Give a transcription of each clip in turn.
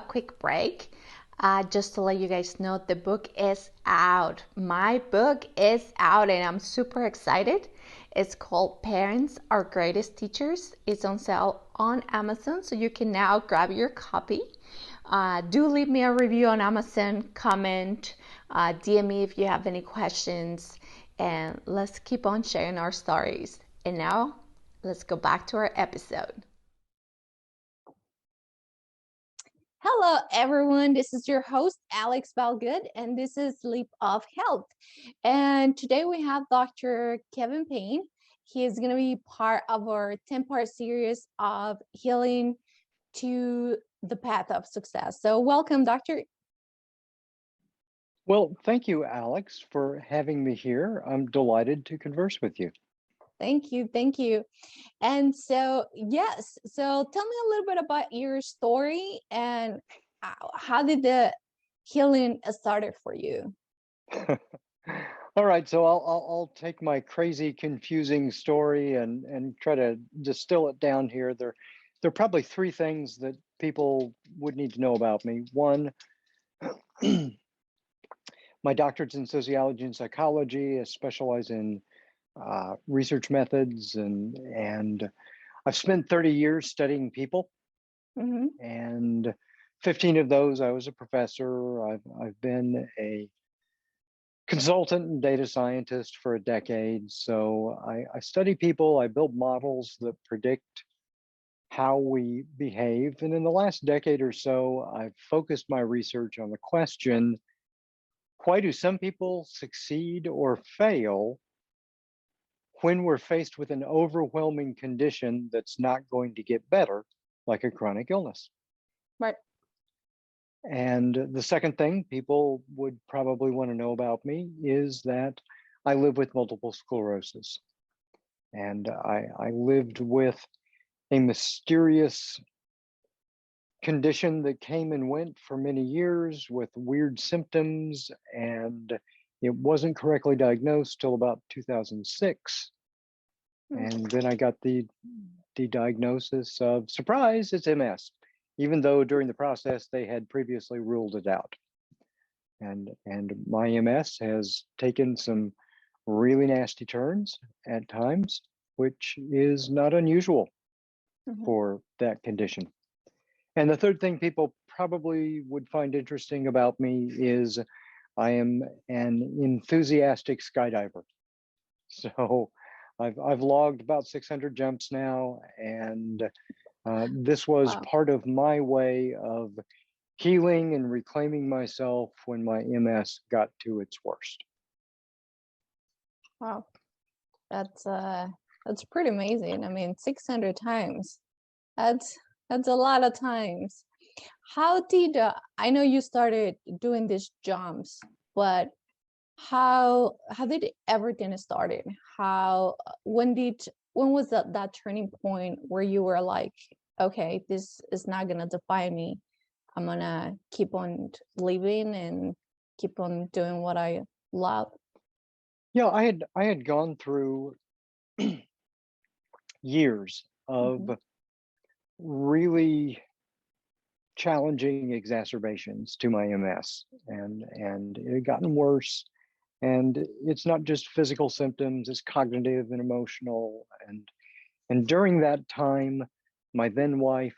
quick break. Just to let you guys know, the book is out. My book is out, and I'm super excited. It's called Parents Are Greatest Teachers. It's on sale on Amazon, so you can now grab your copy. Do leave me a review on Amazon, comment, DM me if you have any questions, and let's keep on sharing our stories. And now, let's go back to our episode. Hello, everyone. This is your host, Alex Valgood, and this is Leap of Health. And today we have Dr. Kevin Payne. He is going to be part of our 10-part series of healing to the path of success. So welcome, Doctor. Well, thank you, Alex, for having me here. I'm delighted to converse with you. Thank you. Thank you. And so, yes, so tell me a little bit about your story and how did the healing started for you? All right, so I'll take my crazy, confusing story and try to distill it down here. There are probably three things that people would need to know about me. One, my doctorate's in sociology and psychology. I specialize in research methods, and I've spent 30 years studying people, and 15 of those I was a professor. I've been a consultant and data scientist for a decade. So I study people, I build models that predict how we behave. And in the last decade or so, I've focused my research on the question, why do some people succeed or fail when we're faced with an overwhelming condition that's not going to get better, like a chronic illness? Right. And the second thing people would probably want to know about me is that I live with multiple sclerosis. And I lived with a mysterious condition that came and went for many years with weird symptoms, and it wasn't correctly diagnosed till about 2006. And then I got the diagnosis of, surprise, it's MS, even though during the process they had previously ruled it out. And my MS has taken some really nasty turns at times, which is not unusual for that condition. And the third thing people probably would find interesting about me is I am an enthusiastic skydiver. So I've logged about 600 jumps now, and this was part of my way of healing and reclaiming myself when my MS got to its worst. Wow, that's pretty amazing. I mean, 600 times. That's a lot of times. How did I know you started doing these jumps, but how did everything started? When was that turning point where you were like, okay, this is not gonna define me. I'm gonna keep on living and keep on doing what I love? Yeah, I had gone through years of really challenging exacerbations to my MS, and it had gotten worse. And it's not just physical symptoms, it's cognitive and emotional. And during that time, my then wife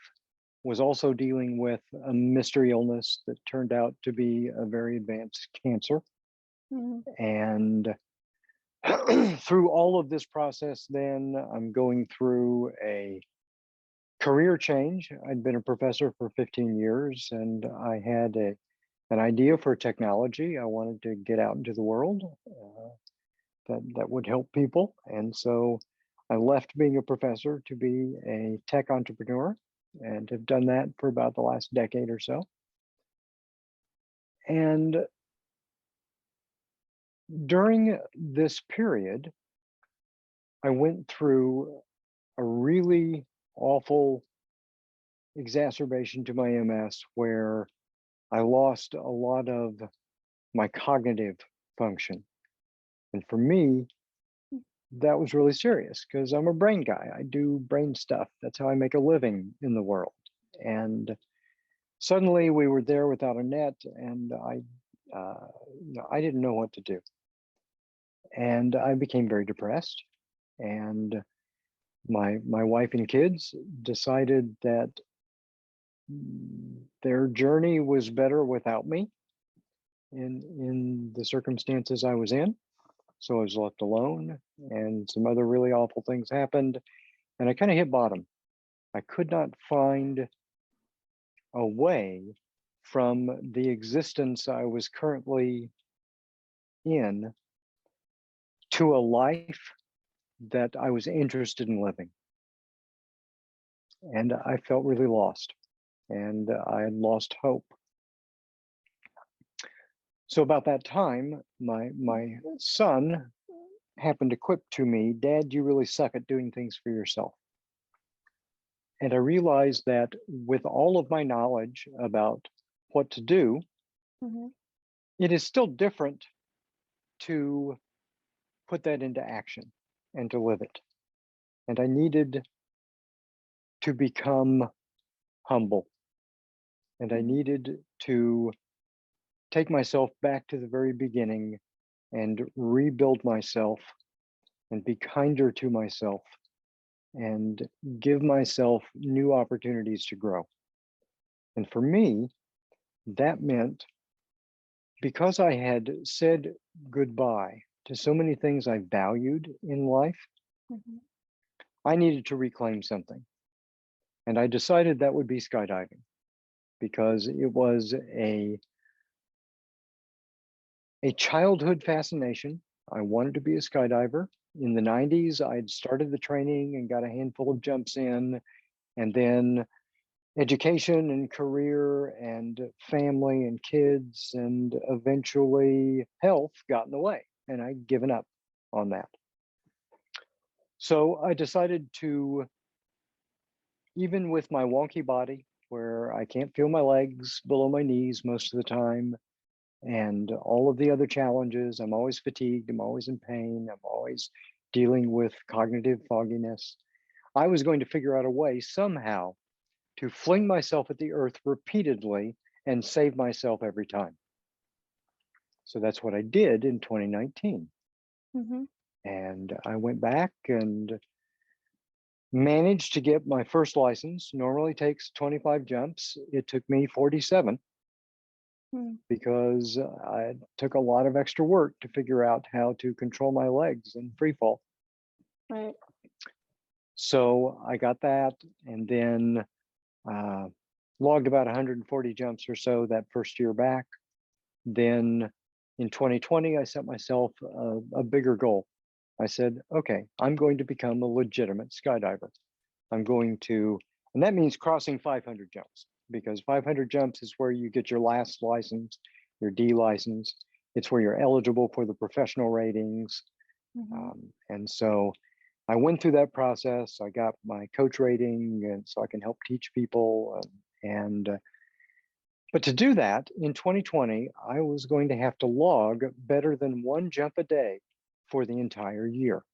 was also dealing with a mystery illness that turned out to be a very advanced cancer. And through all of this process, then I'm going through a career change. I'd been a professor for 15 years, and I had an idea for technology. I wanted to get out into the world that would help people. And so I left being a professor to be a tech entrepreneur, and have done that for about the last decade or so. And during this period, I went through a really awful exacerbation to my MS where I lost a lot of my cognitive function. And for me, that was really serious because I'm a brain guy. I do brain stuff. That's how I make a living in the world. And Suddenly we were there without a net, and I didn't know what to do. And I became very depressed. And my wife and kids decided that their journey was better without me in the circumstances I was in. So I was left alone, and some other really awful things happened, and I kind of hit bottom. I could not find a way from the existence I was currently in to a life that I was interested in living. And I felt really lost, and I had lost hope. So about that time, my son happened to quip to me, "Dad, you really suck at doing things for yourself." And I realized that with all of my knowledge about what to do, Mm-hmm. it is still different to put that into action and to live it. And I needed to become humble, and I needed to take myself back to the very beginning and rebuild myself and be kinder to myself and give myself new opportunities to grow. And for me, that meant, because I had said goodbye to so many things I valued in life, Mm-hmm. I needed to reclaim something. And I decided that would be skydiving, because it was a childhood fascination. I wanted to be a skydiver. In the 90s, I'd started the training and got a handful of jumps in, and then education and career and family and kids and eventually health got in the way, and I'd given up on that. So I decided to, even with my wonky body where I can't feel my legs below my knees most of the time, and all of the other challenges, I'm always fatigued, I'm always in pain, I'm always dealing with cognitive fogginess, I was going to figure out a way somehow to fling myself at the earth repeatedly and save myself every time. So that's what I did in 2019. Mm-hmm. And I went back and managed to get my first license. Normally takes 25 jumps. It took me 47, Mm. because I took a lot of extra work to figure out how to control my legs in free fall. Right. So I got that, and then logged about 140 jumps or so that first year back. Then in 2020, I set myself a bigger goal. I said, okay, I'm going to become a legitimate skydiver. I'm going to, and that means crossing 500 jumps, because 500 jumps is where you get your last license, your D license. It's where you're eligible for the professional ratings. Mm-hmm. And so I went through that process. I got my coach rating, and so I can help teach people. But to do that in 2020, I was going to have to log better than one jump a day for the entire year.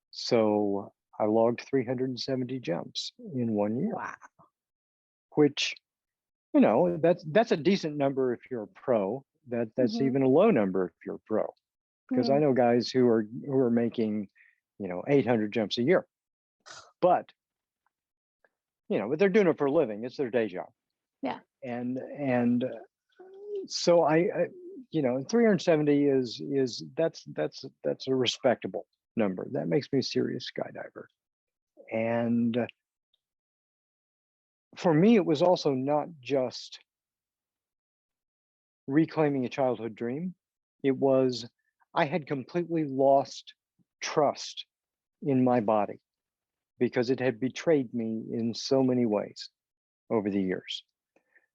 So I logged 370 jumps in 1 year, Wow. which, that's a decent number if you're a pro. That's Mm-hmm. even a low number if you're a pro, because I Mm. know guys who are making, 800 jumps a year. But, but they're doing it for a living. It's their day job. Yeah. And so I 370 is that's a respectable number. That makes me a serious skydiver. And for me, it was also not just reclaiming a childhood dream. It was, I had completely lost trust in my body, because it had betrayed me in so many ways over the years.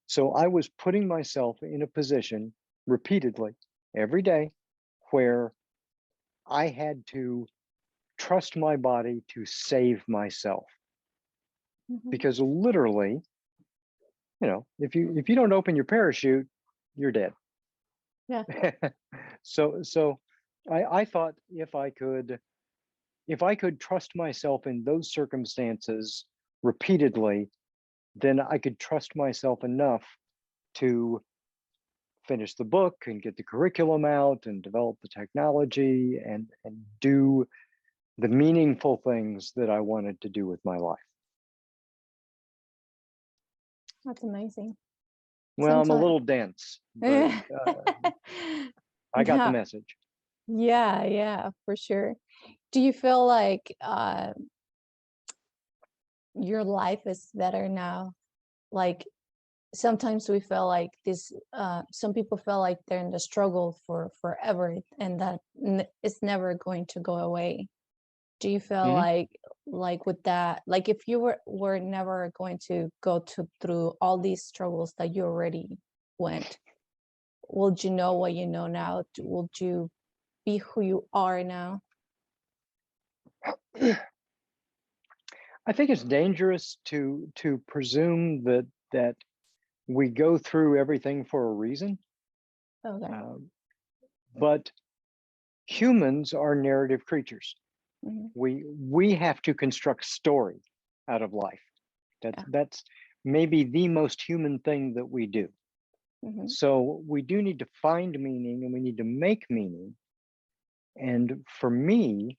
So I was putting myself in a position repeatedly every day where I had to trust my body to save myself, Mm-hmm. because literally, if you don't open your parachute, you're dead. Yeah. So I thought, if I could trust myself in those circumstances repeatedly, then I could trust myself enough to finish the book and get the curriculum out and develop the technology and do the meaningful things that I wanted to do with my life. That's amazing. Well, I'm a Sometimes, little dense, but yeah, I got the message. yeah, yeah, for sure. Do you feel like your life is better now? Like sometimes we feel like this, some people feel like they're in the struggle for forever and that it's never going to go away. Do you feel Mhm. like with that, like if you were never going to go through all these struggles that you already went, would you know what you know now? Would you be who you are now? I think it's dangerous to presume that we go through everything for a reason. Okay. Um, but humans are narrative creatures. Hmm. We have to construct story out of life. Yeah. That's maybe the most human thing that we do. Hmm. So we do need to find meaning and we need to make meaning. And for me,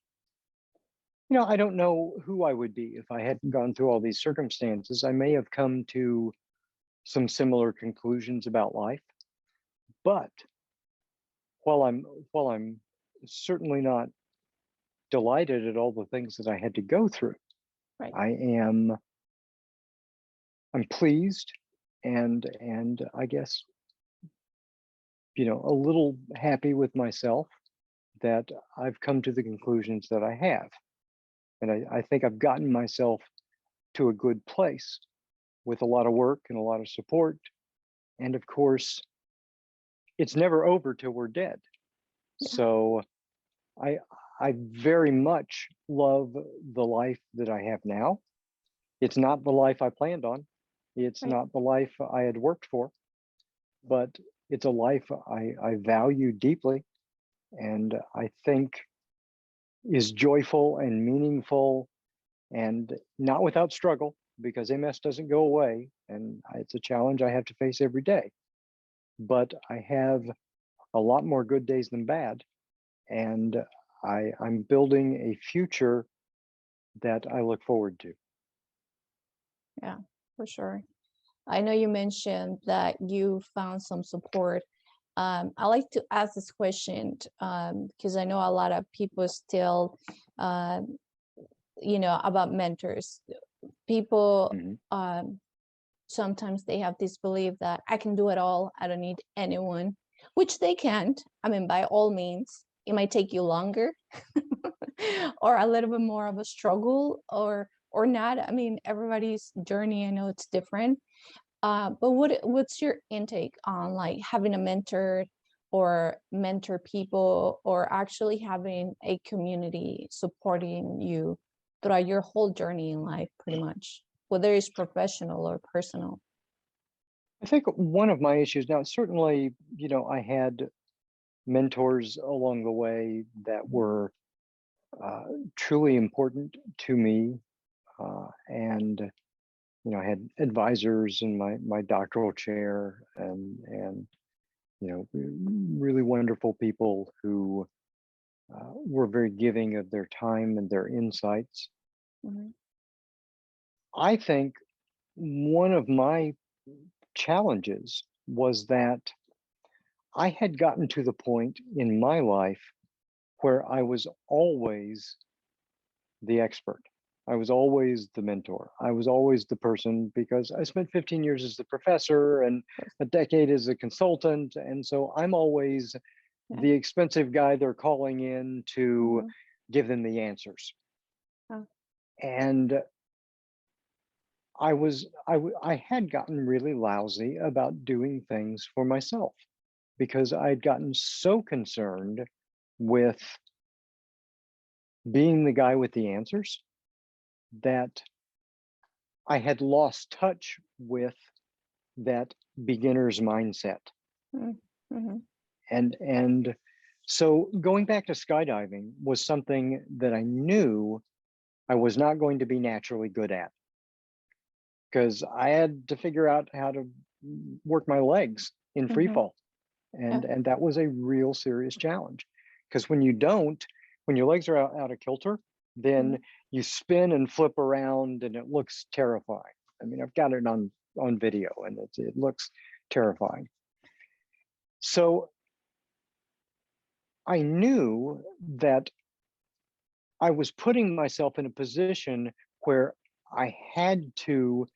I don't know who I would be if I hadn't gone through all these circumstances. I may have come to some similar conclusions about life, but while I'm while I'm certainly not delighted at all the things that I had to go through, Right. I am I'm pleased and I guess a little happy with myself that I've come to the conclusions that I have. And I think I've gotten myself to a good place with a lot of work and a lot of support. And of course, it's never over till we're dead. Yeah. So I I very much love the life that I have now. It's not the life I planned on. It's Right. not the life I had worked for, but it's a life I value deeply and I think is joyful and meaningful and not without struggle because MS doesn't go away and it's a challenge I have to face every day. But I have a lot more good days than bad, and I'm building a future that I look forward to. Yeah, for sure. I know you mentioned that you found some support. I like to ask this question because I know a lot of people still, uh, about mentors. People Mhm. sometimes they have this belief that I can do it all. I don't need anyone, which they can't. I mean, by all means, it might take you longer or a little bit more of a struggle or not. I mean, everybody's journey, I know it's different. But what's your intake on like having a mentor or mentor people or actually having a community supporting you throughout your whole journey in life, pretty much, whether it's professional or personal? I think one of my issues now, certainly, I had mentors along the way that were uh, truly important to me, and I had advisors in my doctoral chair, and really wonderful people who were very giving of their time and their insights. Mhm. I think one of my challenges was that I had gotten to the point in my life where I was always the expert. I was always the mentor. I was always the person because I spent 15 years as the professor and a decade as a consultant. And so I'm always Yeah. the expensive guy they're calling in to Mhm. give them the answers. Oh, And I had gotten really lousy about doing things for myself because I'd gotten so concerned with being the guy with the answers that I had lost touch with that beginner's mindset. mm, mhm. And so going back to skydiving was something that I knew I was not going to be naturally good at. because I had to figure out how to work my legs in free Mm-hmm. fall. Yeah. And that was a real serious challenge. Because when you don't, when your legs are out of kilter, Mm-hmm. then you spin and flip around and it looks terrifying. I mean, I've got it on video and it looks terrifying. So I knew that I was putting myself in a position where I had to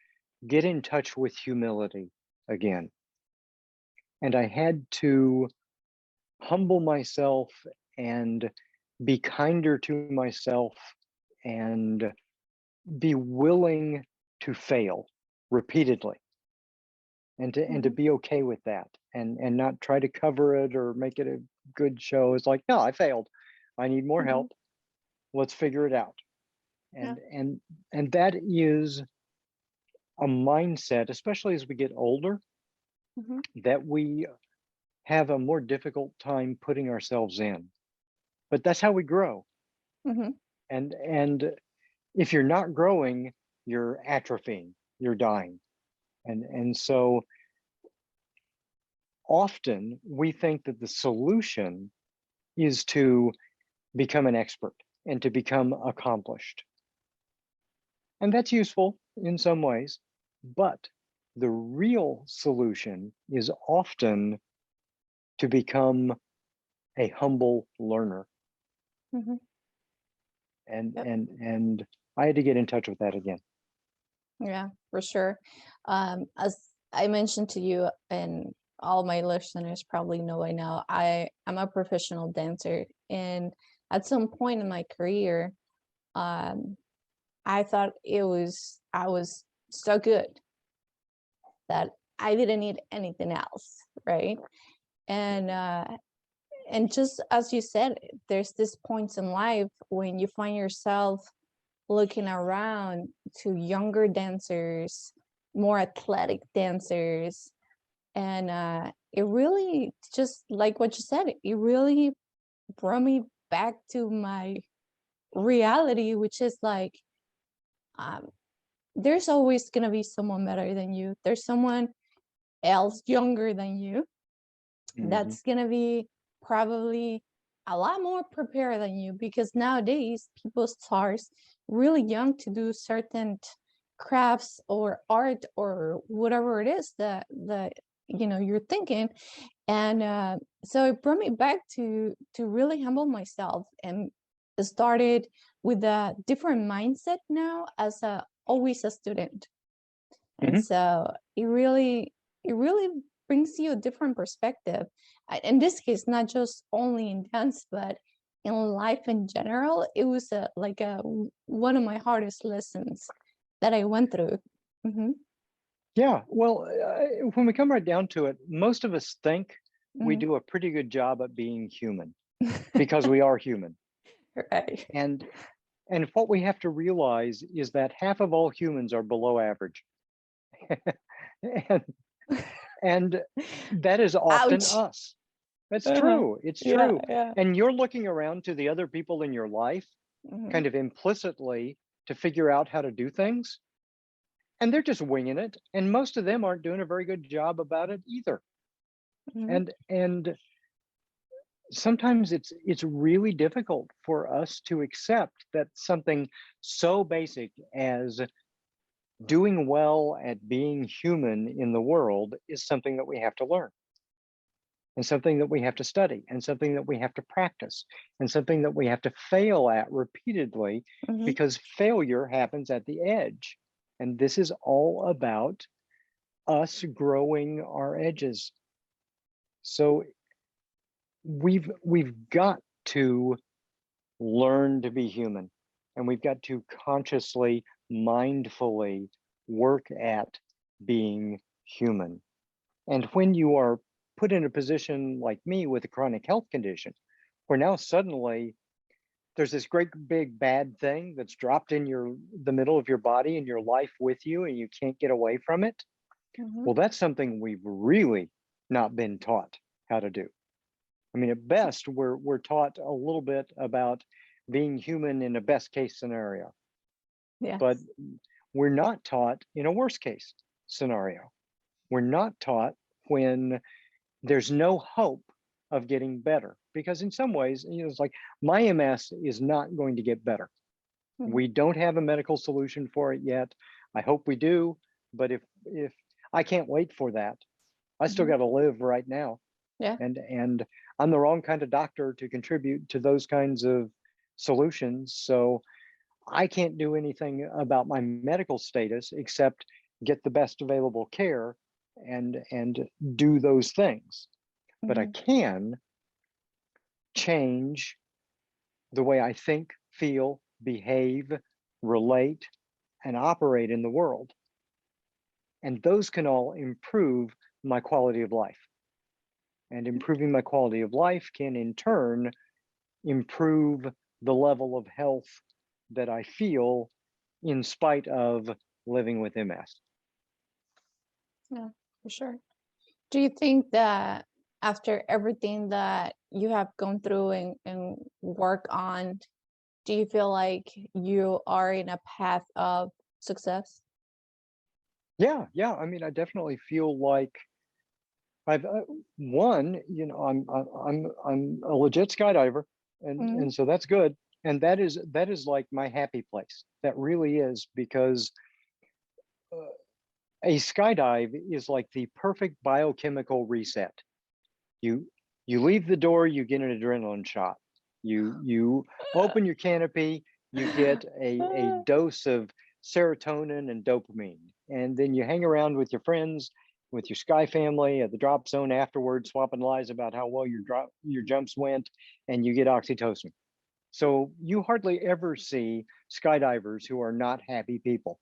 get in touch with humility again. And I had to humble myself and be kinder to myself and be willing to fail repeatedly and to Mm-hmm. be okay with that and not try to cover it or make it a good show. It's like, no, I failed. I need more Mm-hmm. help. Let's figure it out. Yeah. And that is a mindset, especially as we get older, Mm-hmm. that we have a more difficult time putting ourselves in. But that's how we grow. Mm-hmm. And if you're not growing, you're atrophying, you're dying. And so often we think that the solution is to become an expert and to become accomplished. And that's useful in some ways, but the real solution is often to become a humble learner. Mm-hmm. Yep. And I had to get in touch with that again. Yeah, for sure. As I mentioned to you, and all my listeners probably know by now, I'm a professional dancer, and at some point in my career, um, I thought I was so good that I didn't need anything else, right? And and just as you said, there's this points in life when you find yourself looking around to younger dancers, more athletic dancers, and it really, just like what you said, it really brought me back to my reality, which is like, um, there's always gonna be someone better than you. There's someone else younger than you Mhm. that's gonna be probably a lot more prepared than you, because nowadays people start really young to do certain crafts or art or whatever it is that you're thinking. And so it brought me back to really humble myself, and started with a different mindset now as a always a student. And Mhm. so it really brings you a different perspective. In this case, not just only in dance, but in life in general. It was one of my hardest lessons that I went through. Hmm. Yeah, well, when we come right down to it, most of us think we Hmm. do a pretty good job at being human because we are human. Right. And and what we have to realize is that half of all humans are below average. and and that is often Ouch. us. That's Uh-huh. true. It's Yeah, true. yeah. And you're looking around to the other people in your life Hmm. kind of implicitly to figure out how to do things, and they're just winging it, and most of them aren't doing a very good job about it either. Hmm. And sometimes it's really difficult for us to accept that something so basic as doing well at being human in the world is something that we have to learn, and something that we have to study, and something that we have to practice, and something that we have to fail at repeatedly, Hmm. because failure happens at the edge. And this is all about us growing our edges. So we've got to learn to be human, and we've got to consciously, mindfully work at being human. And when you are put in a position like me with a chronic health condition, where now suddenly there's this great big bad thing that's dropped in the middle of your body and your life with you, and you can't get away from it, Hmm. well, that's something we've really not been taught how to do. I mean, at best, we're taught a little bit about being human in a best case scenario. But Yes. we're not taught in a worst case scenario. We're not taught when there's no hope of getting better. Because in some ways, it's like my MS is not going to get better. Mhm. We don't have a medical solution for it yet. I hope we do, but if I can't wait for that, I still Mhm. got to live right now. Yeah. And I'm the wrong kind of doctor to contribute to those kinds of solutions. So I can't do anything about my medical status except get the best available care and do those things. But I Mhm. can change the way I think, feel, behave, relate, and operate in the world. And those can all improve my quality of life. And improving my quality of life can in turn improve the level of health that I feel in spite of living with MS. Yeah, for sure. Do you think that after everything that you have gone through and work on, do you feel like you are in a path of success? Yeah. I mean, I definitely feel like I've one. I'm a legit skydiver, Mhm. and so that's good. And that is like my happy place. That really is because uh, a skydive is like the perfect biochemical reset. You leave the door, you get an adrenaline shot. You open your canopy, you get a dose of serotonin and dopamine, and then you hang around with your friends, with your sky family at the drop zone afterwards, swapping lies about how well your jumps went, and you get oxytocin. So you hardly ever see skydivers who are not happy people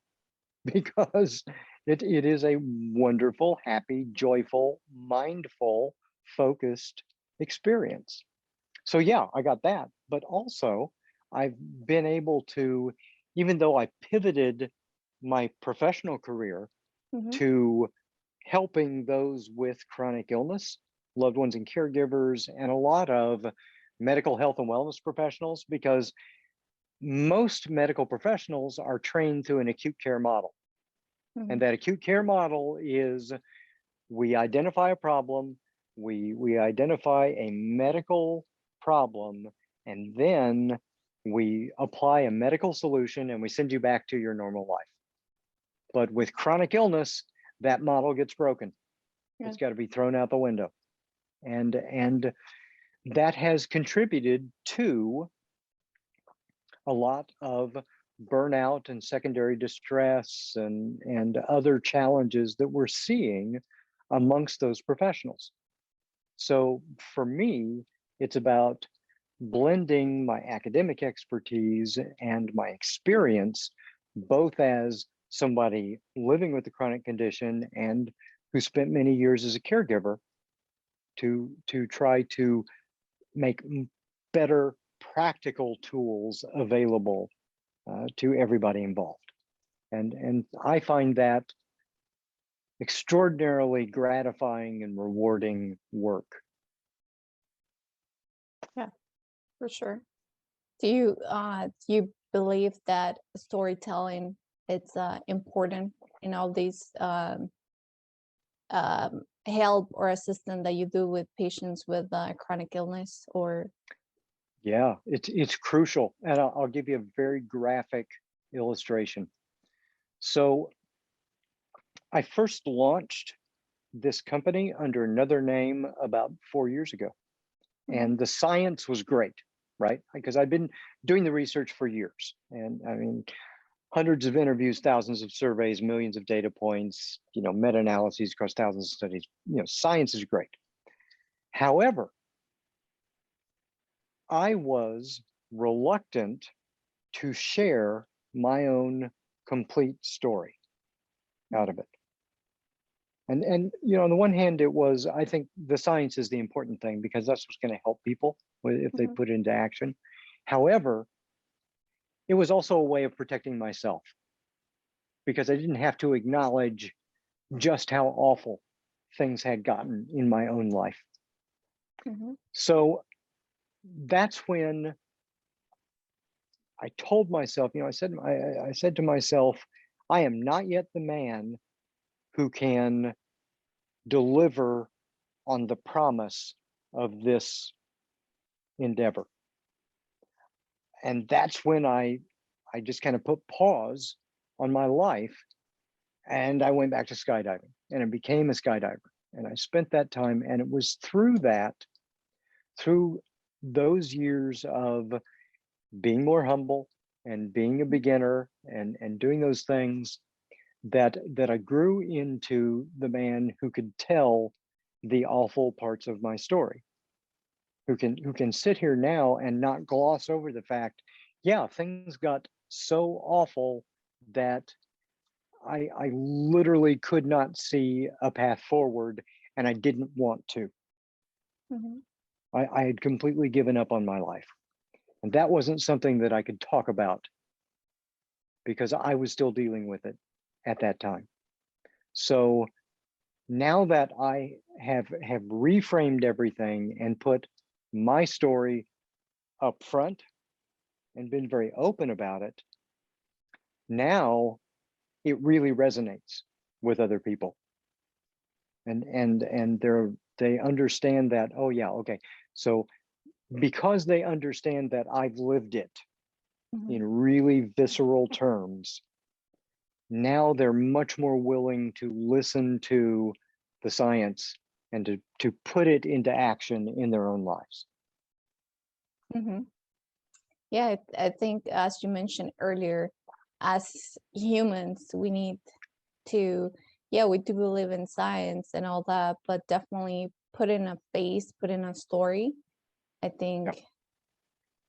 because it is a wonderful, happy, joyful, mindful, focused experience. So yeah, I got that. But also I've been able to, even though I pivoted my professional career Mhm. to helping those with chronic illness, loved ones and caregivers, and a lot of medical health and wellness professionals, because most medical professionals are trained through an acute care model. And Mhm. that acute care model is we identify a problem, we identify a medical problem, and then we apply a medical solution and we send you back to your normal life. But with chronic illness, that model gets broken. Yeah. It's got to be thrown out the window. And that has contributed to a lot of burnout and secondary distress and other challenges that we're seeing amongst those professionals. So for me, it's about blending my academic expertise and my experience, both as somebody living with the chronic condition and who spent many years as a caregiver, to try to make better practical tools available to everybody involved. And I find that extraordinarily gratifying and rewarding work. Yeah, for sure. Do you believe that storytelling it's important in all these help or assistance that you do with patients with chronic illness or Yeah, it's crucial, and I'll give you a very graphic illustration. So I first launched this company under another name about 4 years ago, Mhm. and the science was great, right? Because I'd been doing the research for years, and I mean, hundreds of interviews, thousands of surveys, millions of data points, meta-analyses across thousands of studies. Science is great. However, I was reluctant to share my own complete story out of it. And on the one hand, it was, I think the science is the important thing because that's what's going to help people if they Mhm. put it into action. However, it was also a way of protecting myself because I didn't have to acknowledge just how awful things had gotten in my own life. Mhm. So that's when I told myself, I said to myself, I am not yet the man who can deliver on the promise of this endeavor. And that's when I just kind of put pause on my life, and I went back to skydiving, and I became a skydiver. And I spent that time, and it was through those years of being more humble and being a beginner and doing those things that I grew into the man who could tell the awful parts of my story, who can sit here now and not gloss over the fact, yeah, things got so awful that I literally could not see a path forward, and I didn't want to. Mhm. I had completely given up on my life. And that wasn't something that I could talk about because I was still dealing with it at that time. So now that I have reframed everything and put my story up front and been very open about it, now it really resonates with other people. And they understand that, oh yeah, okay. So because they understand that I've lived it Mhm. in really visceral terms, now they're much more willing to listen to the science and to put it into action in their own lives. Mhm. Yeah, I think as you mentioned earlier, as humans, we need to, yeah, we do believe in science and all that, but definitely put in a face, put in a story. I Yeah. think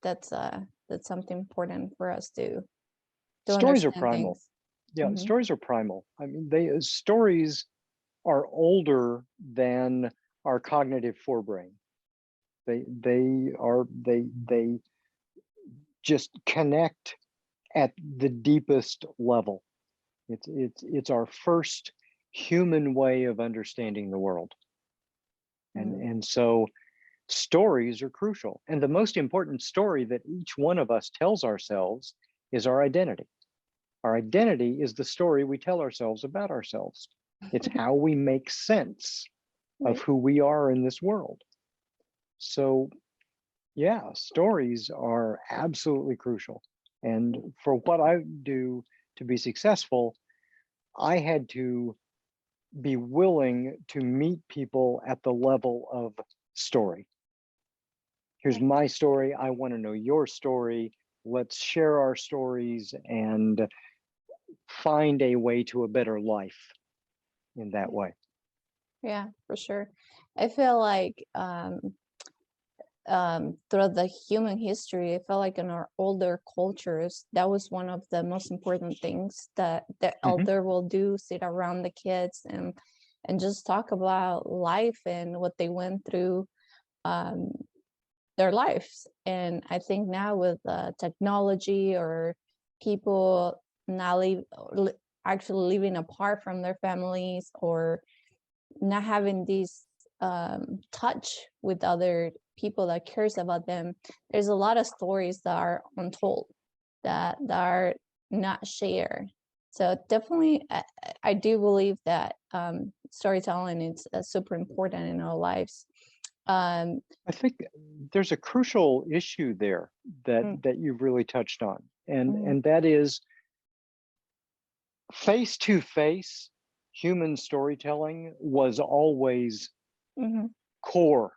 that's something important for us to Stories are understand primal. things. Yeah, Hmm. stories are primal. I mean, stories are older than our cognitive forebrain. They just connect at the deepest level. It's our first human way of understanding the world. Hmm. And so stories are crucial. And the most important story that each one of us tells ourselves is our identity. Our identity is the story we tell ourselves about ourselves. It's how we make sense of Right. who we are in this world. So, yeah, stories are absolutely crucial. And for what I do to be successful, I had to be willing to meet people at the level of story. Here's Right. my story. I want to know your story. Let's share our stories and find a way to a better life in that way. Yeah, for sure. I feel like throughout the human history, I felt like in our older cultures, that was one of the most important things that the Mhm. elder will do, sit around the kids and just talk about life and what they went through um, their lives. And I think now with technology or people now actually living apart from their families or not having this touch with other people that cares about them, there's a lot of stories that are untold, that are not shared. So definitely I do believe that storytelling is super important in our lives. um I think there's a crucial issue there mm, that you've really touched on, mhm, and that is face to face human storytelling was always mhm, core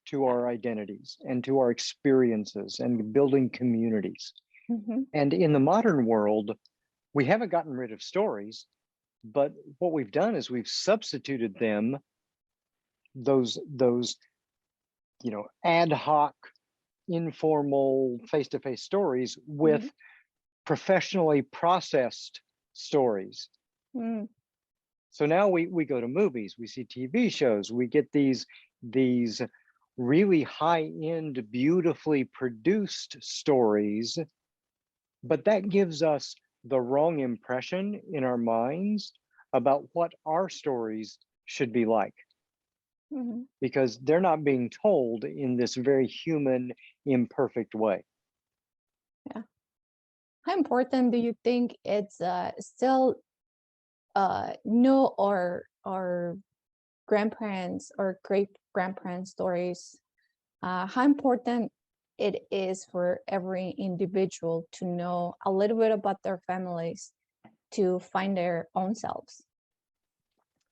to our identities and to our experiences and building communities. mhm, And in the modern world, we haven't gotten rid of stories, but what we've done is we've substituted them, those ad hoc, informal, face-to-face stories with mhm, professionally processed stories. mm, So now we go to movies, we see TV shows, we get these really high-end, beautifully produced stories, but that gives us the wrong impression in our minds about what our stories should be like, mhm. because they're not being told in this very human, imperfect way. Yeah. How important do you think it's still know our grandparents or great grandparents stories, how important it is for every individual to know a little bit about their families to find their own selves.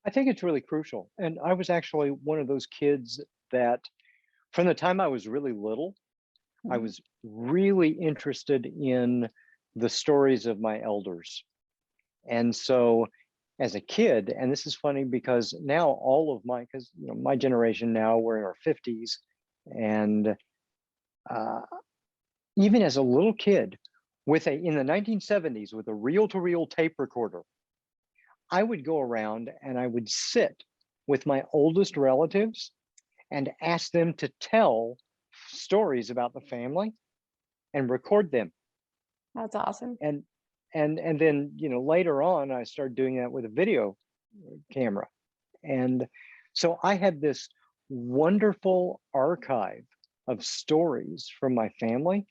I think it's really crucial. And I was actually one of those kids that from the time I was really little, I Mhm. was really interested in the stories of my elders. And so as a kid, and this is funny because now all of my, because my generation now, we're in our 50s, and uh, even as a little kid, in the 1970s with a reel-to-reel tape recorder, I would go around and I would sit with my oldest relatives and ask them to tell stories about the family and record them. That's awesome. And and then later on I started doing that with a video camera. And so I had this wonderful archive of stories from my family,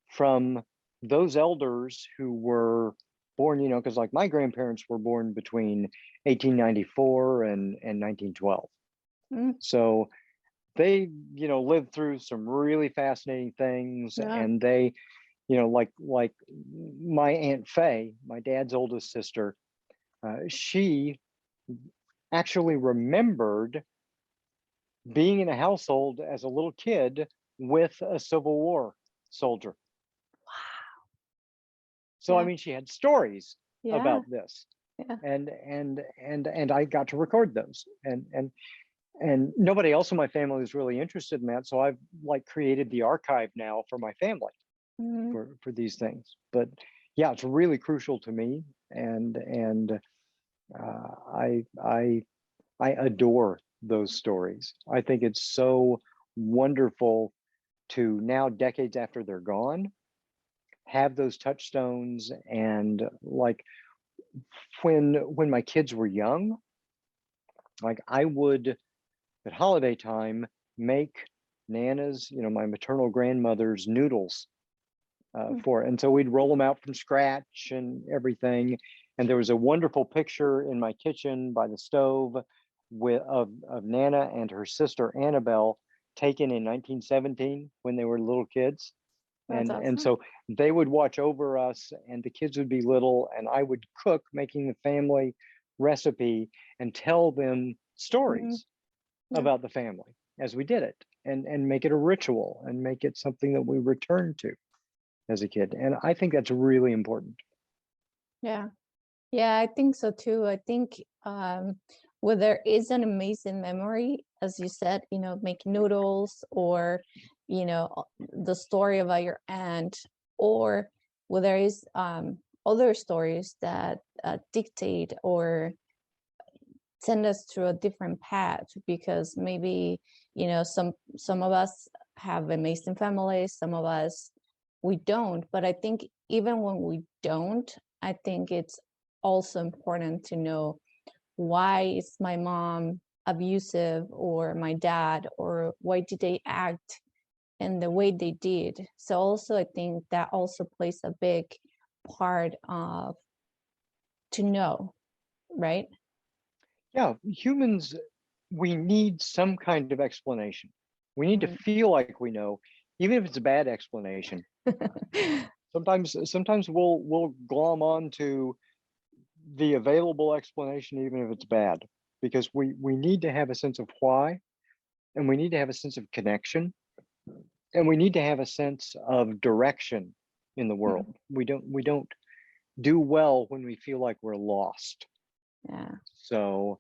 from those elders who were born, because like my grandparents were born between 1894 and 1912. Mm, So they, lived through some really fascinating things. yeah, And they, like my Aunt Faye, my dad's oldest sister, she actually remembered being in a household as a little kid with a Civil War soldier. So I yeah, mean, she had stories yeah, about this, yeah. and I got to record those, and nobody else in my family was really interested in that. So I've like created the archive now for my family Mhm. for these things. But yeah, it's really crucial to me, and I adore those stories. I think it's so wonderful to now, decades after they're gone, have those touchstones. And like when my kids were young, like I would at holiday time make Nana's, my maternal grandmother's noodles Mm, for it. And so we'd roll them out from scratch and everything. And there was a wonderful picture in my kitchen by the stove of Nana and her sister Annabelle, taken in 1917 when they were little kids. that's And awesome. so they would watch over us, and the kids would be little, and I would cook, making the family recipe, and tell them Mhm. stories Yeah, about the family as we did it, and make it a ritual and make it something that we return to as a kid. And I think that's really important. yeah, yeah. I think so too. I think where there is an amazing memory, as you said, making noodles, or the story about your aunt, or where there is other stories that dictate or send us through a different path, because maybe some of us have amazing families, some of us we don't. But I think even when we don't, I think it's also important to know, why is my mom abusive, or my dad, or why did they act in the way they did. So also I think that also plays a big part of to know, right? Yeah, humans, we need some kind of explanation. We need to Mhm. feel like we know, even if it's a bad explanation. Sometimes we'll glom on to the available explanation, even if it's bad, because we need to have a sense of why, and we need to have a sense of connection, and we need to have a sense of direction in the world. Mhm. We don't do well when we feel like we're lost. Yeah. So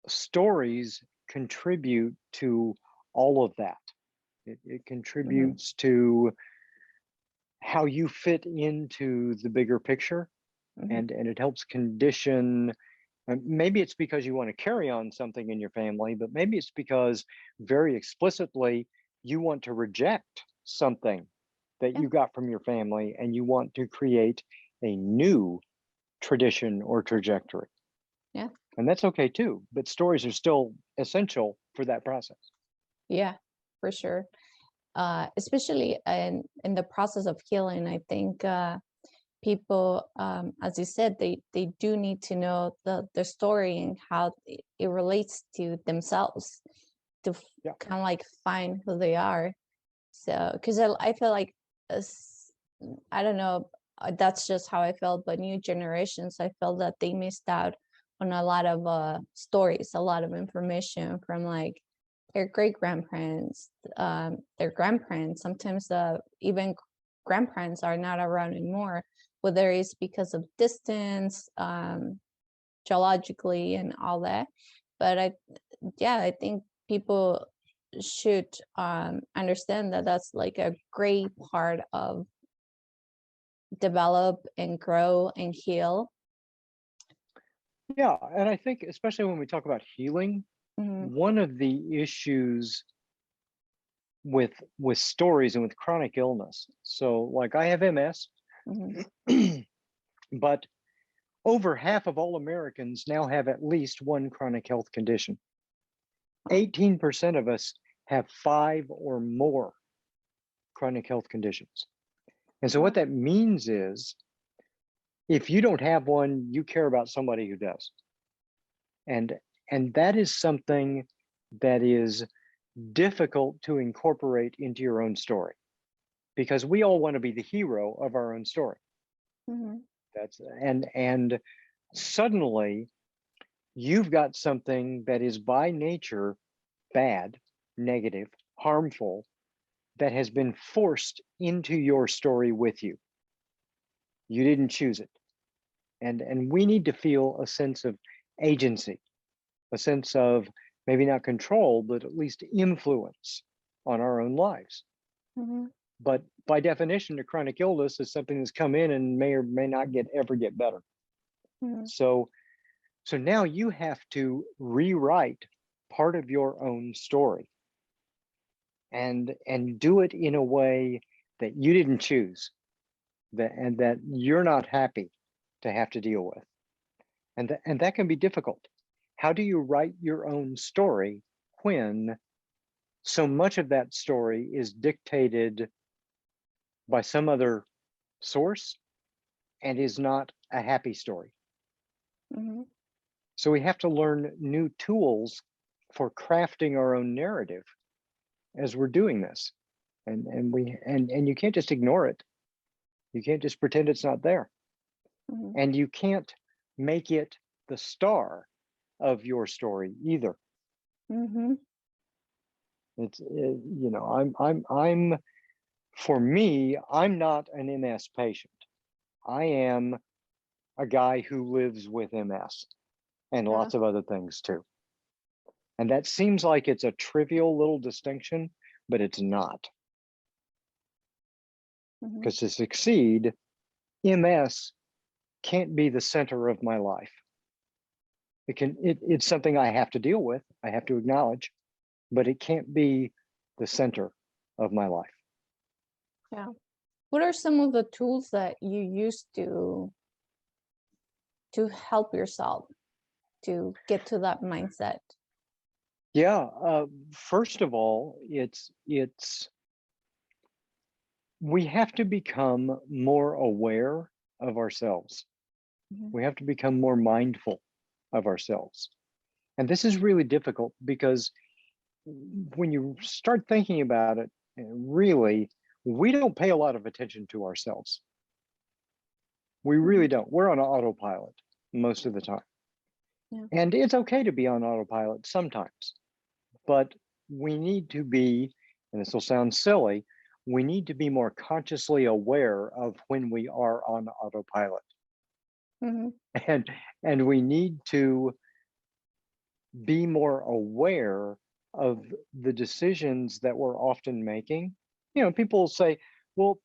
stories contribute to all of that. It Mhm. contributes to how you fit into the bigger picture, Mhm. and it helps condition. Maybe it's because you want to carry on something in your family, but maybe it's because very explicitly you want to reject something that Yeah. you got from your family, and you want to create a new tradition or trajectory. Yeah. And that's okay too, but stories are still essential for that process. Yeah, for sure. Especially in the process of healing, I think people, as you said, they do need to know the story and how it relates to themselves to Yeah. kind of like find who they are. So, because I feel like, I don't know, that's just how I felt, but new generations, I felt that they missed out on a lot of stories, a lot of information from like their great grandparents, their grandparents. Sometimes even grandparents are not around anymore, whether it's because of distance, geologically, and all that. But I think people should understand that that's like a great part of develop and grow and heal. Yeah, and I think especially when we talk about healing, Mhm, one of the issues with stories and with chronic illness. So like I have MS, mhm, but over half of all Americans now have at least one chronic health condition. 18% of us have 5 or more chronic health conditions. And so what that means is if you don't have one, you care about somebody who does. And that is something that is difficult to incorporate into your own story because we all want to be the hero of our own story. mhm, That's and suddenly you've got something that is by nature bad, negative, harmful that has been forced into your story with you. You didn't choose it. And we need to feel a sense of agency, a sense of maybe not control, but at least influence on our own lives. mhm, But by definition, a chronic illness is something that's come in and may or may not ever get better. mhm, So now you have to rewrite part of your own story and do it in a way that you didn't choose, and that you're not happy to have to deal with. And that can be difficult. How do you write your own story when so much of that story is dictated by some other source and is not a happy story? mhm, So we have to learn new tools for crafting our own narrative as we're doing this. And you can't just ignore it. You can't just pretend it's not there. mhm, And you can't make it the star of your story either. mhm, It's I'm for me, I'm not an MS patient. I am a guy who lives with MS and yeah, lots of other things too. And that seems like it's a trivial little distinction, but it's not. mhm, Because to succeed, MS can't be the center of my life. It's something I have to deal with, I have to acknowledge, but it can't be the center of my life. yeah. What are some of the tools that you use to help yourself to get to that mindset? Yeah, first of all, it's we have to become more aware of ourselves. Mhm, We have to become more mindful of ourselves. And this is really difficult because when you start thinking about it, really, we don't pay a lot of attention to ourselves. We really mhm, don't. We're on autopilot most of the time. yeah, And it's okay to be on autopilot sometimes, but we need to be, and this will sound silly, we need to be more consciously aware of when we are on autopilot. mhm, And we need to be more aware of the decisions that we're often making. You know, people say, well,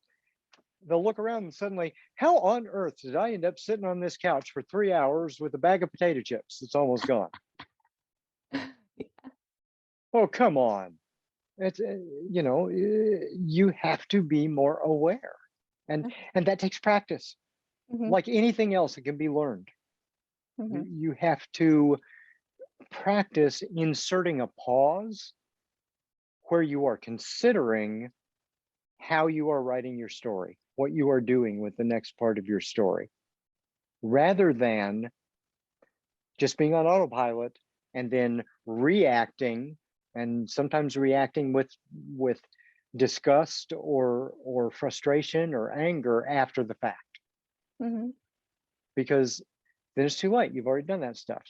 they'll look around and suddenly, how on earth did I end up sitting on this couch for 3 hours with a bag of potato chips that's almost gone? Oh, come on. It's, you have to be more aware. And yeah, that takes practice. mhm, Like anything else, it can be learned. mhm, You have to practice inserting a pause where you are considering how you are writing your story. what you are doing with the next part of your story, rather than just being on autopilot and then reacting, and sometimes reacting with disgust or frustration or anger after the fact, Mm-hmm. because then it's too late. You've already done that stuff.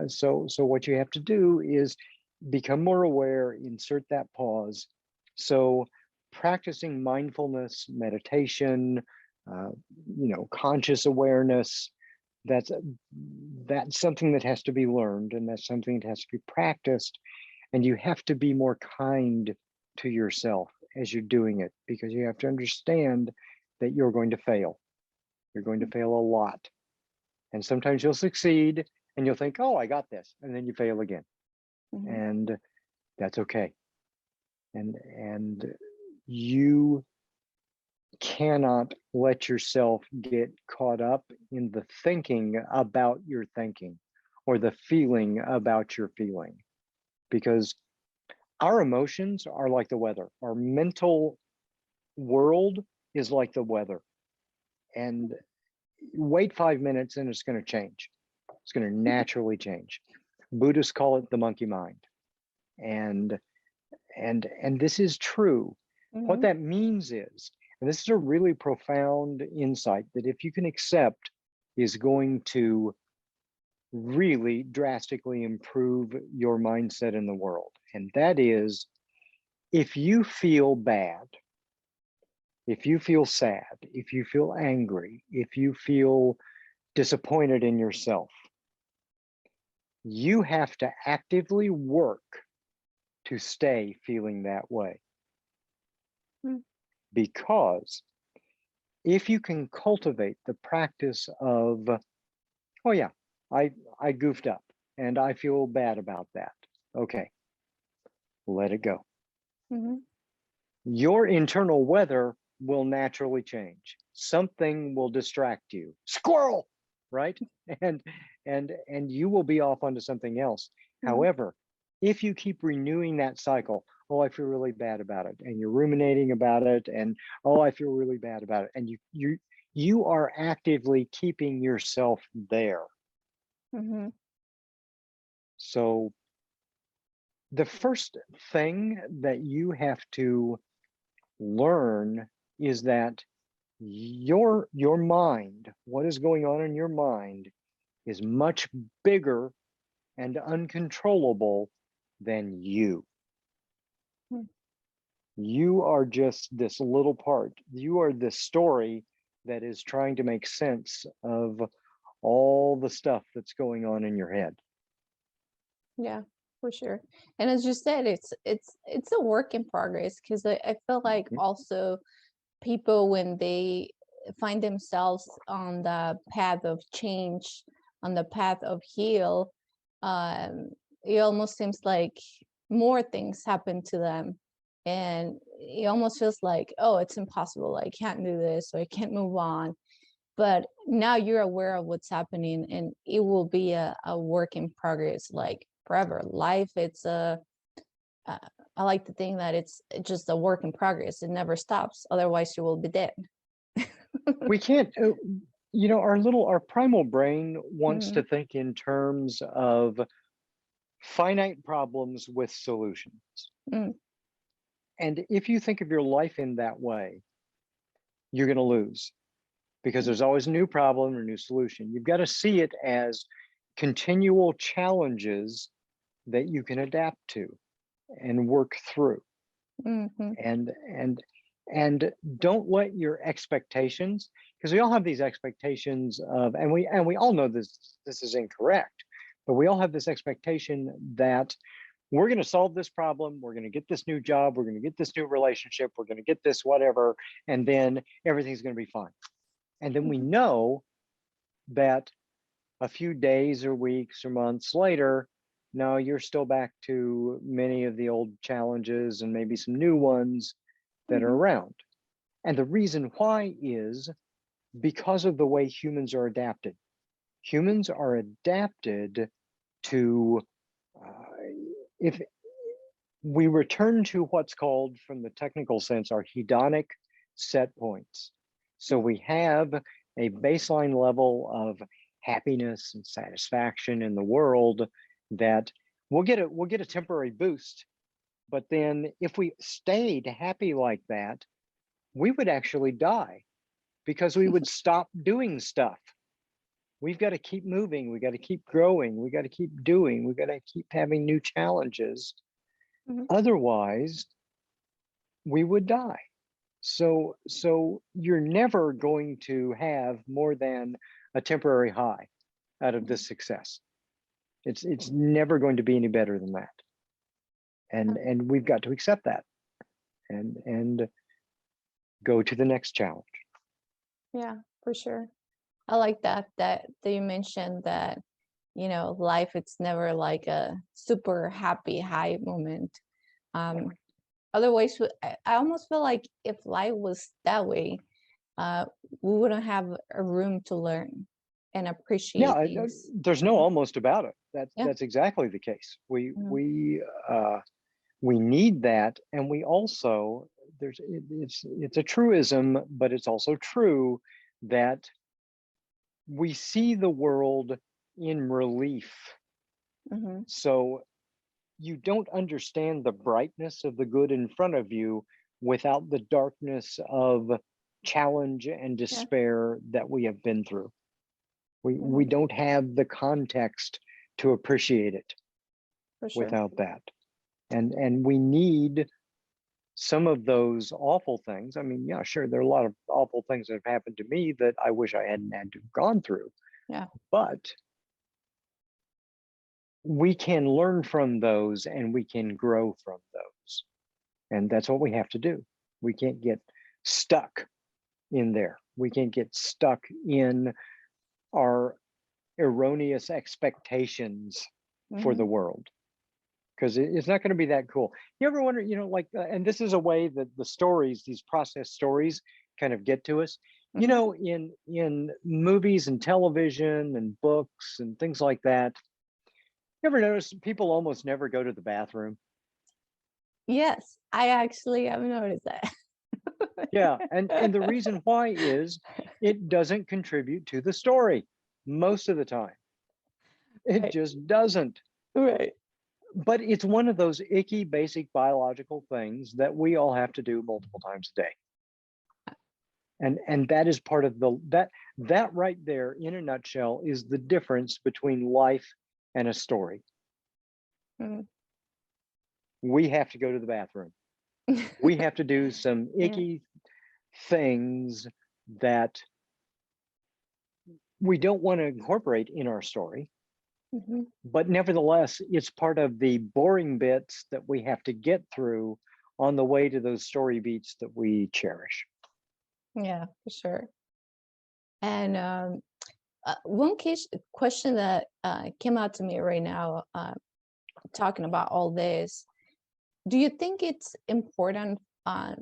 So what you have to do is become more aware, insert that pause. So practicing mindfulness, meditation, conscious awareness, that's something that has to be learned, and that's something that has to be practiced. And you have to be more kind to yourself as you're doing it, because you have to understand that you're going to fail. You're going to fail a lot. And sometimes you'll succeed and you'll think, oh, I got this. And then you fail again. Mm-hmm. And that's okay. And you cannot let yourself get caught up in the thinking about your thinking or the feeling about your feeling, because our emotions are like the weather. Our mental world is like the weather. And wait 5 minutes and it's going to change. It's going to naturally change. Buddhists call it the monkey mind. And this is true. Mm-hmm. What that means is, and this is a really profound insight that if you can accept, is going to really drastically improve your mindset in the world. And that is, if you feel bad, if you feel sad, if you feel angry, if you feel disappointed in yourself, you have to actively work to stay feeling that way. Mm-hmm. Because if you can cultivate the practice of, oh yeah, I goofed up and I feel bad about that. Okay, let it go. Mm-hmm. Your internal weather will naturally change. Something will distract you. Squirrel, right? And you will be off onto something else. Mm-hmm. However, if you keep renewing that cycle, oh, I feel really bad about it, and you're ruminating about it, and oh, I feel really bad about it, and you are actively keeping yourself there. Mm-hmm. So the first thing that you have to learn is that your mind, what is going on in your mind, is much bigger and uncontrollable than you. You are just this little part. You are this story that is trying to make sense of all the stuff that's going on in your head. Yeah, for sure. And as you said, it's a work in progress, because I feel like also people, when they find themselves on the path of change, on the path of heal, it almost seems like more things happen to them, and it almost feels like, oh, it's impossible, I can't do this, or I can't move on. But now you're aware of what's happening, and it will be a work in progress, like forever. Life, it's I like to think that it's just a work in progress. It never stops, otherwise you will be dead. We can't, our primal brain wants Mm, to think in terms of finite problems with solutions. mm, And if you think of your life in that way, you're going to lose, because there's always a new problem or new solution. You've got to see it as continual challenges that you can adapt to and work through. mm-hmm, And don't let your expectations, because we all have these expectations of, and we all know this is incorrect, but we all have this expectation that we're going to solve this problem, we're going to get this new job, we're going to get this new relationship, we're going to get this whatever, and then everything's going to be fine. And then we know that a few days or weeks or months later, no, you're still back to many of the old challenges and maybe some new ones that are mm-hmm, around. And the reason why is because of the way humans are adapted. Humans are adapted to, if we return to what's called, from the technical sense, our hedonic set points. So we have a baseline level of happiness and satisfaction in the world that we'll get a temporary boost. But then if we stayed happy like that, we would actually die because we would stop doing stuff. We've got to keep moving. We got to keep growing. We got to keep doing. We got to keep having new challenges. Mhm. Otherwise, we would die. So you're never going to have more than a temporary high out of this success. It's never going to be any better than that. And we've got to accept that and go to the next challenge. Yeah, for sure. I like that you mentioned that, life, it's never like a super happy high moment. Um, Otherwise, I almost feel like if life was that way, uh, we wouldn't have a room to learn and Yeah, appreciate things. there's no almost about it. Yeah. That's exactly the case. Mhm. We need that, and we also it's a truism, but it's also true that we see the world in relief. Mhm. So you don't understand the brightness of the good in front of you without the darkness of challenge and Yeah. despair that we have been through. We Mhm. don't have the context to appreciate it For sure. without that. And we need some of those awful things. I mean, yeah, sure, there are a lot of awful things that have happened to me that I wish I hadn't had to have gone through, Yeah. but we can learn from those and we can grow from those. And that's what we have to do. We can't get stuck in there. We can't get stuck in our erroneous expectations for the Mhm. world because it's not going to be that cool. You ever wonder, like, and this is a way that the stories, these process stories, kind of get to us. Mhm. In movies and television and books and things like that, you ever notice people almost never go to the bathroom? Yes, I actually have noticed that. Yeah, and the reason why is it doesn't contribute to the story most of the time. It Right. just doesn't. Right. But it's one of those icky basic biological things that we all have to do multiple times a day. And that is part of that right there in a nutshell is the difference between life and a story. Mhm. We have to go to the bathroom. We have to do some Yeah. icky things that we don't want to incorporate in our story, Mhm. but nevertheless, it's part of the boring bits that we have to get through on the way to those story beats that we cherish. Yeah, for sure. And one question that came out to me right now, talking about all this, do you think it's important? I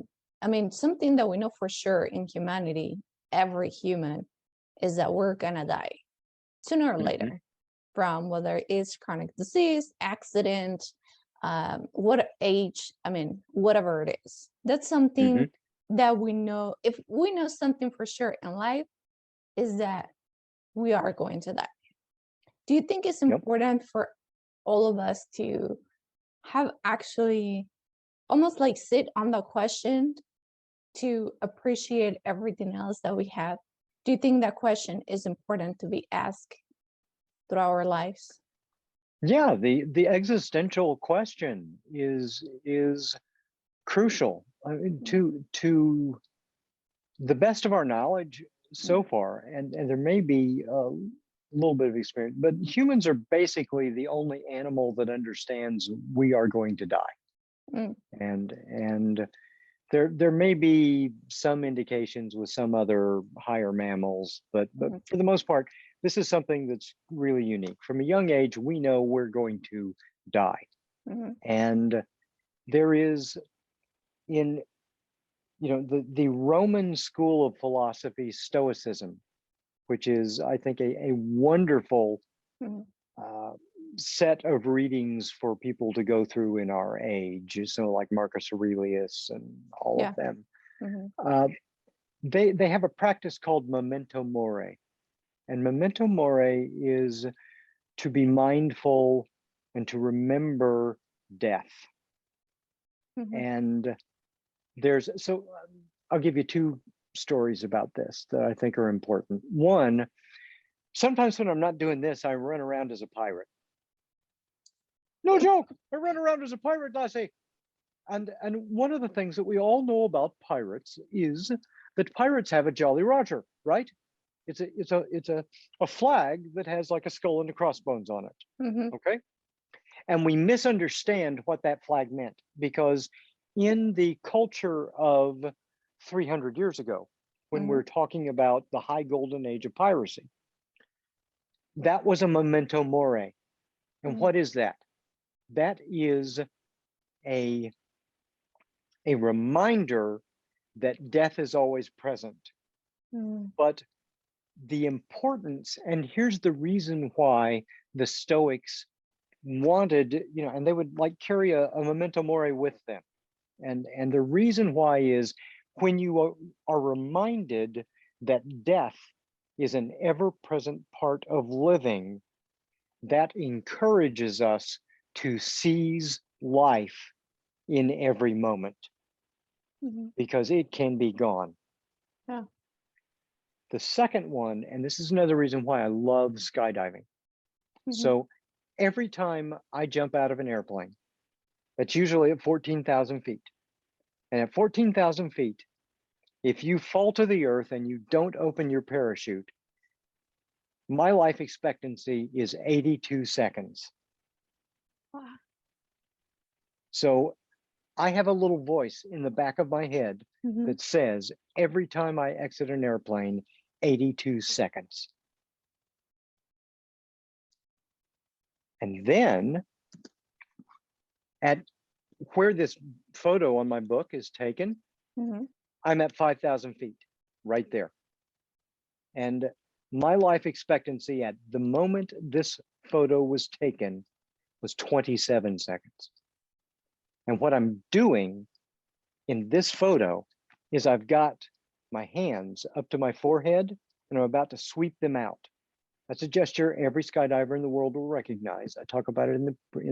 mean, something that we know for sure in humanity, every human, is that we're gonna die sooner or Mhm, later, from whether it's chronic disease, accident, what age, I mean, whatever it is. That's mhm. something that we know. If we know something for sure in life, is that we are going to die. Do you think it's Yep. important for all of us to have actually almost like sit on the question to appreciate everything else that we have? Do you think that question is important to be asked throughout our lives? Yeah, the existential question is crucial. I mean, Yeah. to the best of our knowledge Mm. so far, and there may be a little bit of experience, but humans are basically the only animal that understands we are going to die. Mm. And there may be some indications with some other higher mammals, but Mhm. for the most part, this is something that's really unique. From a young age, we know we're going to die. Mhm. And there is in the Roman school of philosophy, Stoicism, which is, I think, a wonderful Mhm. uh, set of readings for people to go through in our age. So, like Marcus Aurelius and all of Yeah. them. Mhm. Uh, they have a practice called memento mori. And memento mori is to be mindful and to remember death. Mhm. And I'll give you two stories about this that I think are important. One, sometimes when I'm not doing this, I run around as a pirate. No joke, I run around as a pirate, Lassie. And one of the things that we all know about pirates is that pirates have a Jolly Roger, right? It's a flag that has like a skull and a crossbones on it. Mhm. Okay. And we misunderstand what that flag meant, because in the culture of 300 years ago, when Mhm. we're talking about the high golden age of piracy, that was a memento mori. And Mhm. what is that? That is a reminder that death is always present. Mhm. But the importance, and here's the reason why the Stoics wanted, and they would like carry a memento mori with them. And the reason why is when you are reminded that death is an ever-present part of living, that encourages us to seize life in every moment, Mhm. because it can be gone. Yeah. The second one, and this is another reason why I love skydiving. Mhm. So every time I jump out of an airplane, that's usually at 14,000 feet. And at 14,000 feet, if you fall to the earth and you don't open your parachute, my life expectancy is 82 seconds. Wow. So I have a little voice in the back of my head Mhm. that says every time I exit an airplane, 82 seconds. And then at where this photo on my book is taken, Mhm. I'm at 5,000 feet, right there. And my life expectancy at the moment this photo was taken was 27 seconds. And what I'm doing in this photo is I've got my hands up to my forehead and I'm about to sweep them out. That's a gesture every skydiver in the world will recognize. I talk about it in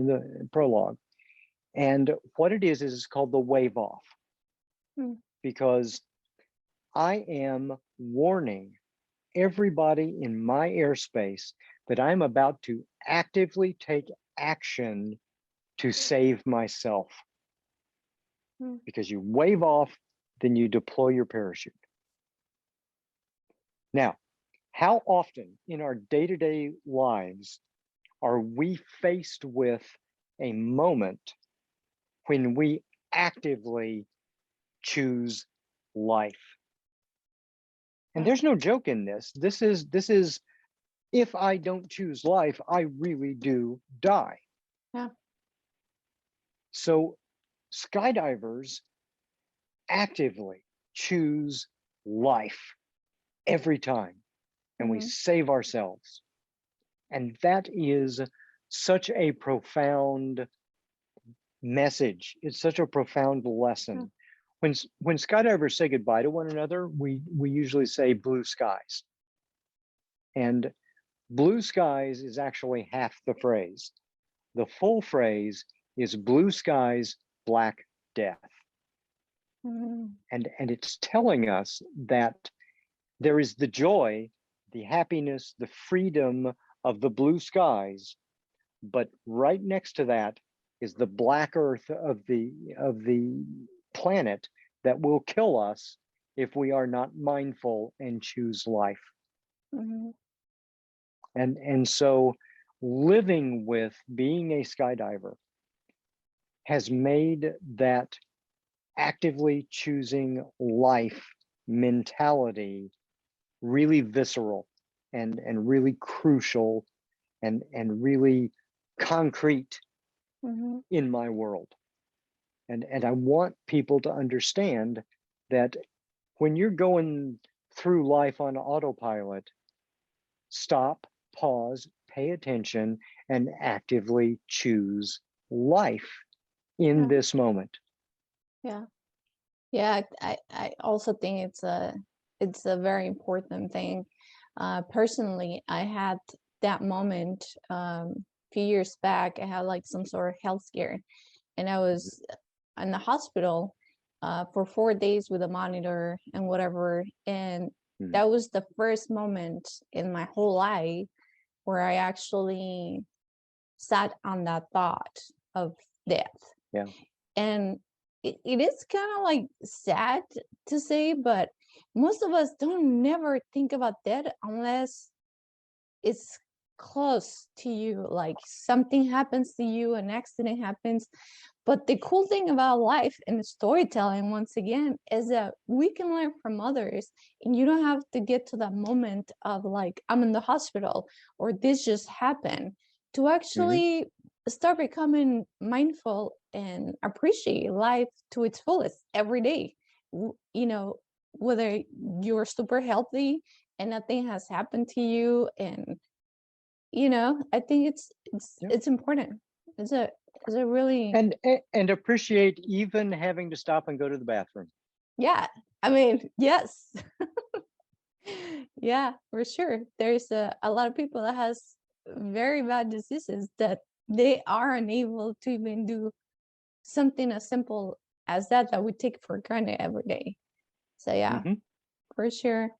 the prologue. And what it is it's called the wave off, Mhm. because I am warning everybody in my airspace that I'm about to actively take action to save myself. Mhm. Because you wave off, then you deploy your parachute. Now, how often in our day-to-day lives are we faced with a moment when we actively choose life? And Yeah. there's no joke in this. This is if I don't choose life, I really do die. Yeah. So skydivers actively choose life every time, and we Mhm. save ourselves. And that is such a profound message. It's such a profound Yeah. lesson. When skydivers say goodbye to one another, we usually say blue skies. And blue skies is actually half the phrase. The full phrase is blue skies, black death. Mhm. And it's telling us that there is the joy, the happiness, the freedom of the blue skies, but right next to that is the black earth of the planet that will kill us if we are not mindful and choose life. Mhm. And so living with being a skydiver has made that actively choosing life mentality really visceral and really crucial and really concrete Mhm. in my world. And I want people to understand that when you're going through life on autopilot, stop, pause, pay attention, and actively choose life in Yeah. this moment. Yeah. Yeah. I also think it's a it's a very important thing. Personally, I had that moment a few years back. I had like some sort of health scare, and I was in the hospital for 4 days with a monitor and whatever. And Mhm. that was the first moment in my whole life where I actually sat on that thought of death. Yeah. And it is kind of like sad to say, but most of us don't never think about death unless it's close to you, like something happens to you, an accident happens. But the cool thing about life and storytelling, once again, is that we can learn from others, and you don't have to get to that moment of like, I'm in the hospital or this just happened, to Hmm. actually start becoming mindful and appreciate life to its fullest every day. You know, whether you're super healthy and nothing has happened to you, and I think Yeah. it's important. It's a it's a really, And appreciate even having to stop and go to the bathroom. yeah, I mean, yes. Yeah, for sure. There's a lot of people that has very bad diseases that they are unable to even do something as simple as that we take for granted every day. So yeah, Hmm. for sure.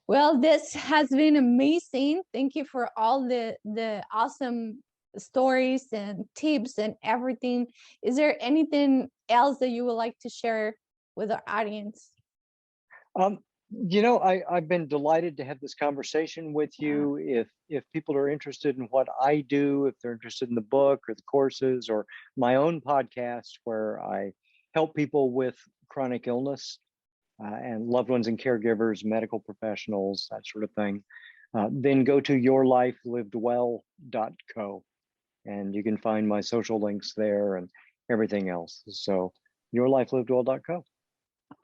Well, this has been amazing. Thank you for all the awesome stories and tips and everything. Is there anything else that you would like to share with our audience? I've been delighted to have this conversation with Yeah. you. If people are interested in what I do, if they're interested in the book or the courses or my own podcast where I help people with chronic illness and loved ones and caregivers, medical professionals, that sort of thing, then go to yourlifelivedwell.co and you can find my social links there and everything else. So yourlifelivedwell.co.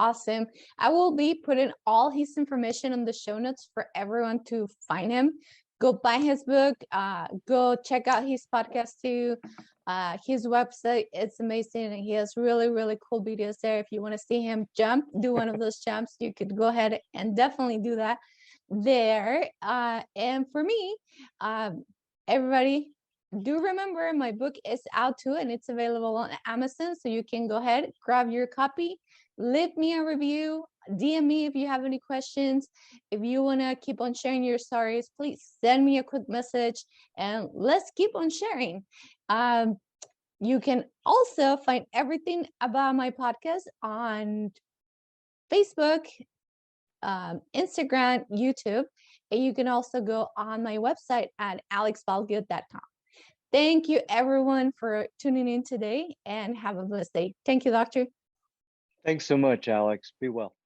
Awesome. I will be putting all his information on the show notes for everyone to find him. Go buy his book. Go check out his podcast too. His website, it's amazing. And he has really, really cool videos there. If you want to see him jump, do one of those jumps, you could go ahead and definitely do that there. And for me, everybody, do remember my book is out too, and it's available on Amazon. So you can go ahead, grab your copy, leave me a review, DM me if you have any questions. If you want to keep on sharing your stories, please send me a quick message and let's keep on sharing. Um, you can also find everything about my podcast on Facebook, Instagram, YouTube, and you can also go on my website at alexvalgood.com. Thank you, everyone, for tuning in today, and have a blessed day. Thank you, Doctor. Thanks so much, Alex. Be well.